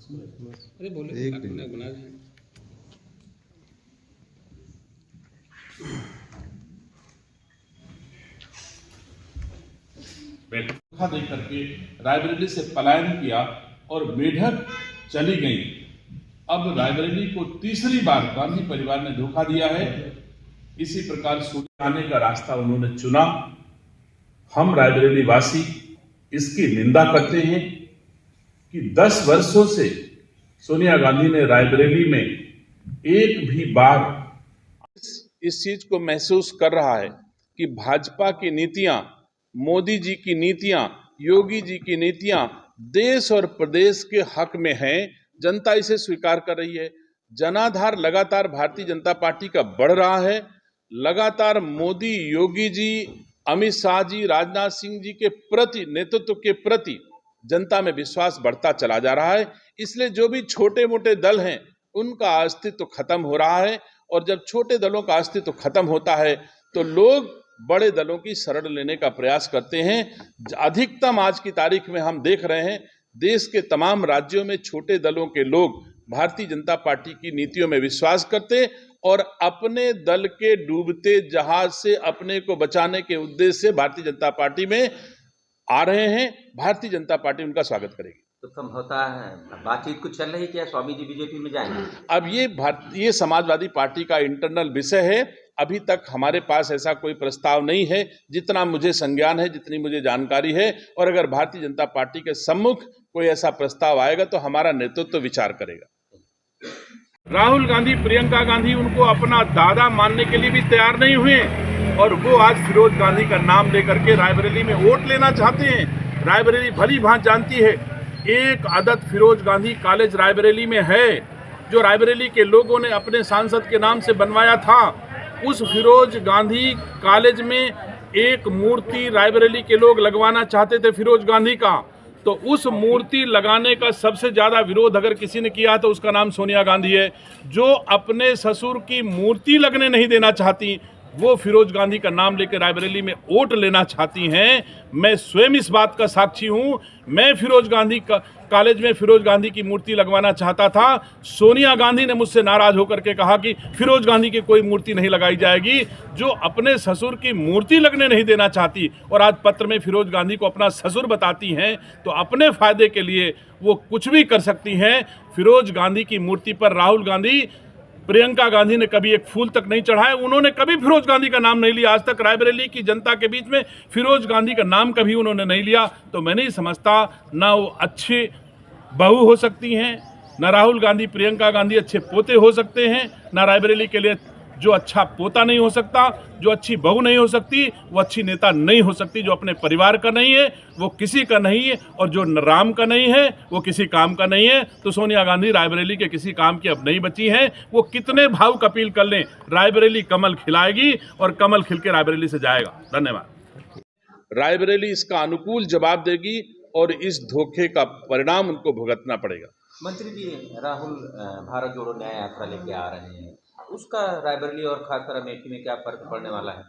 अरे बोले गुना धोखा दे करके रायबरेली से पलायन किया और मेढक चली गई। अब रायबरेली को तीसरी बार गांधी परिवार ने धोखा दिया है। इसी प्रकार सोनिया आने का रास्ता उन्होंने चुना। हम रायबरेली वासी इसकी निंदा करते हैं कि 10 वर्षों से सोनिया गांधी ने रायबरेली में एक भी बार इस चीज को महसूस कर रहा है कि भाजपा की नीतियां, मोदी जी की नीतियां, योगी जी की नीतियां देश और प्रदेश के हक में हैं। जनता इसे स्वीकार कर रही है। जनाधार लगातार भारतीय जनता पार्टी का बढ़ रहा है। लगातार मोदी, योगी जी, अमित शाह जी, राजनाथ सिंह जी के प्रति, नेतृत्व के प्रति जनता में विश्वास बढ़ता चला जा रहा है। इसलिए जो भी छोटे मोटे दल हैं उनका अस्तित्व खत्म हो रहा है, और जब छोटे दलों का अस्तित्व खत्म होता है तो लोग बड़े दलों की शरण लेने का प्रयास करते हैं। अधिकतम आज की तारीख में हम देख रहे हैं देश के तमाम राज्यों में छोटे दलों के लोग भारतीय जनता पार्टी की नीतियों में विश्वास करते और अपने दल के डूबते जहाज से अपने को बचाने के उद्देश्य से भारतीय जनता पार्टी में आ रहे हैं। भारतीय जनता पार्टी उनका स्वागत करेगी। तो संभवतः बातचीत कुछ चल रही क्या, स्वामी जी बीजेपी में जाएंगे? अब ये समाजवादी पार्टी का इंटरनल विषय है। अभी तक हमारे पास ऐसा कोई प्रस्ताव नहीं है। जितना मुझे संज्ञान है, जितनी मुझे जानकारी है, और अगर भारतीय जनता पार्टी के सम्मुख कोई ऐसा प्रस्ताव आएगा तो हमारा नेतृत्व विचार करेगा। राहुल गांधी, प्रियंका गांधी उनको अपना दादा मानने के लिए भी तैयार नहीं हुए, और वो आज फिरोज गांधी का नाम लेकर के रायबरेली में वोट लेना चाहते हैं। रायबरेली भली भांति जानती है, एक आदत फिरोज गांधी कॉलेज रायबरेली में है जो रायबरेली के लोगों ने अपने सांसद के नाम से बनवाया था। उस फिरोज गांधी कॉलेज में एक मूर्ति रायबरेली के लोग लगवाना चाहते थे फिरोज गांधी का, तो उस मूर्ति लगाने का सबसे ज्यादा विरोध अगर किसी ने किया तो उसका नाम सोनिया गांधी है। जो अपने ससुर की मूर्ति लगने नहीं देना चाहती, वो फिरोज गांधी का नाम लेकर रायबरेली में वोट लेना चाहती हैं। मैं स्वयं इस बात का साक्षी हूं। मैं फिरोज गांधी कॉलेज में फिरोज गांधी की मूर्ति लगवाना चाहता था। सोनिया गांधी ने मुझसे नाराज होकर के कहा कि फिरोज गांधी की कोई मूर्ति नहीं लगाई जाएगी। जो अपने ससुर की मूर्ति लगने नहीं देना चाहती और आज पत्र में फिरोज गांधी को अपना ससुर बताती हैं, तो अपने फायदे के लिए वो कुछ भी कर सकती हैं। फिरोज गांधी की मूर्ति पर राहुल गांधी, प्रियंका गांधी ने कभी एक फूल तक नहीं चढ़ाया। उन्होंने कभी फिरोज गांधी का नाम नहीं लिया। आज तक रायबरेली की जनता के बीच में फिरोज गांधी का नाम कभी उन्होंने नहीं लिया। तो मैं नहीं समझता ना वो अच्छे बहू हो सकती हैं, ना राहुल गांधी, प्रियंका गांधी अच्छे पोते हो सकते हैं, ना रायबरेली के लिए जो अच्छा पोता नहीं हो सकता, जो अच्छी बहू नहीं हो सकती, वो अच्छी नेता नहीं हो सकती। जो अपने परिवार का नहीं है वो किसी का नहीं है, और जो राम का नहीं है वो किसी काम का नहीं है। तो सोनिया गांधी रायबरेली के किसी काम की अब नहीं बची हैं। वो कितने भावुक अपील कर लें, रायबरेली कमल खिलाएगी और कमल खिल के रायबरेली से जाएगा। धन्यवाद। रायबरेली इसका अनुकूल जवाब देगी और इस धोखे का परिणाम उनको भुगतना पड़ेगा। मंत्री जी, राहुल भारत जोड़ो न्याय यात्रा लेके आ रहे हैं, उसका रायबरेली और खासकर अमेठी में क्या फर्क पड़ने वाला है?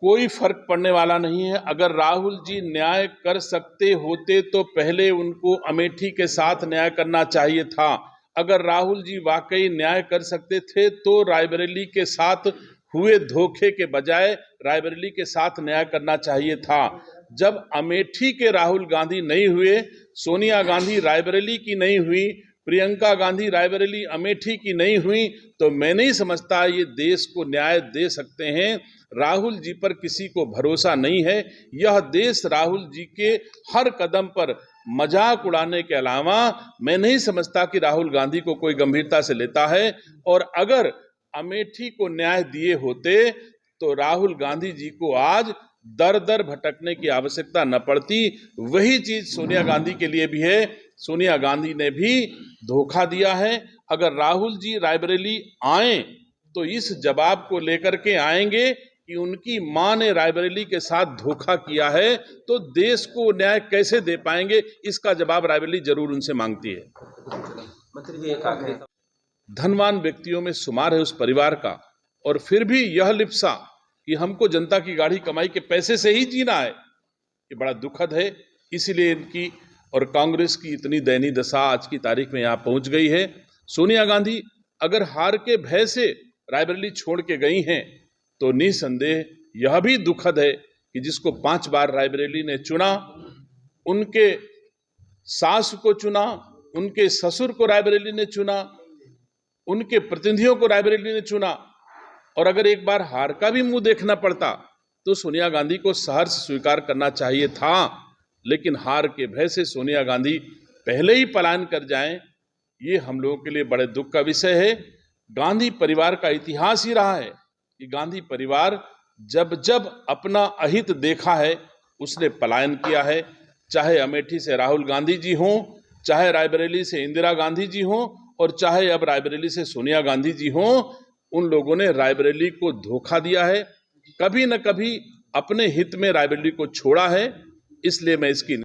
कोई फर्क पड़ने वाला नहीं है। अगर राहुल जी न्याय कर सकते होते तो पहले उनको अमेठी के साथ न्याय करना चाहिए था। अगर राहुल जी वाकई न्याय कर सकते थे तो रायबरेली के साथ हुए धोखे के बजाय रायबरेली के साथ न्याय करना चाहिए था। जब अमेठी के राहुल गांधी नहीं हुए, सोनिया गांधी रायबरेली की नहीं हुई, प्रियंका गांधी रायबरेली अमेठी की नहीं हुई, तो मैं नहीं समझता ये देश को न्याय दे सकते हैं। राहुल जी पर किसी को भरोसा नहीं है। यह देश राहुल जी के हर कदम पर मजाक उड़ाने के अलावा मैं नहीं समझता कि राहुल गांधी को कोई गंभीरता से लेता है। और अगर अमेठी को न्याय दिए होते तो राहुल गांधी जी को आज दर दर भटकने की आवश्यकता न पड़ती। वही चीज सोनिया गांधी के लिए भी है। सोनिया गांधी ने भी धोखा दिया है। अगर राहुल जी रायबरेली आए तो इस जवाब को लेकर के आएंगे कि उनकी मां ने रायबरेली के साथ धोखा किया है, तो देश को न्याय कैसे दे पाएंगे, इसका जवाब रायबरेली जरूर उनसे मांगती है। मंत्री जी, एक आखिरी, धनवान व्यक्तियों में शुमार है उस परिवार का, और फिर भी यह लिप्सा कि हमको जनता की गाढ़ी कमाई के पैसे से ही जीना है, ये बड़ा दुखद है। इसीलिए इनकी और कांग्रेस की इतनी दयनीय दशा आज की तारीख में यहाँ पहुंच गई है। सोनिया गांधी अगर हार के भय से रायबरेली छोड़ के गई हैं तो निसंदेह यह भी दुखद है कि जिसको 5 बार रायबरेली ने चुना, उनके सास को चुना, उनके ससुर को रायबरेली ने चुना, उनके प्रतिनिधियों को रायबरेली ने चुना, और अगर एक बार हार का भी मुंह देखना पड़ता तो सोनिया गांधी को सहर्ष स्वीकार करना चाहिए था। लेकिन हार के भय से सोनिया गांधी पहले ही पलायन कर जाएं, ये हम लोगों के लिए बड़े दुख का विषय है। गांधी परिवार का इतिहास ही रहा है कि गांधी परिवार जब जब अपना अहित देखा है उसने पलायन किया है। चाहे अमेठी से राहुल गांधी जी हों, चाहे रायबरेली से इंदिरा गांधी जी हों, और चाहे अब रायबरेली से सोनिया गांधी जी हों, उन लोगों ने रायबरेली को धोखा दिया है, कभी न कभी अपने हित में रायबरेली को छोड़ा है। इसलिए मैं इसकी